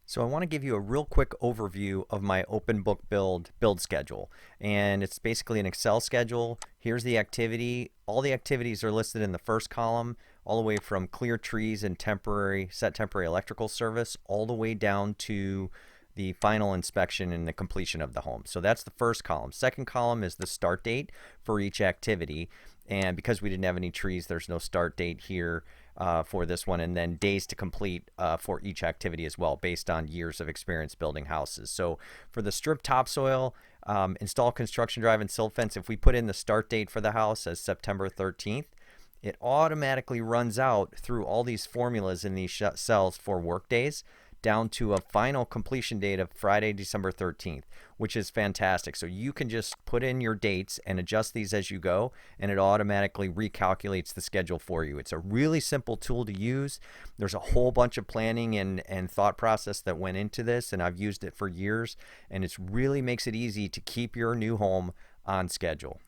So I want to give you a real quick overview of my open book build schedule. And it's basically an Excel schedule. Here's the activity. All the activities are listed in the first column, all the way from clear trees and temporary electrical service, all the way down to the final inspection and the completion of the home. So that's the first column. Second column is the start date for each activity. And because we didn't have any trees, there's no start date here for this one, and then days to complete for each activity as well, based on years of experience building houses. So for the strip topsoil, install construction drive and silt fence, if we put in the start date for the house as September 13th, it automatically runs out through all these formulas in these cells for work days down to a final completion date of Friday, December 13th, which is fantastic. So you can just put in your dates and adjust these as you go, and it automatically recalculates the schedule for you. It's a really simple tool to use. There's a whole bunch of planning and thought process that went into this, and I've used it for years, and it really makes it easy to keep your new home on schedule.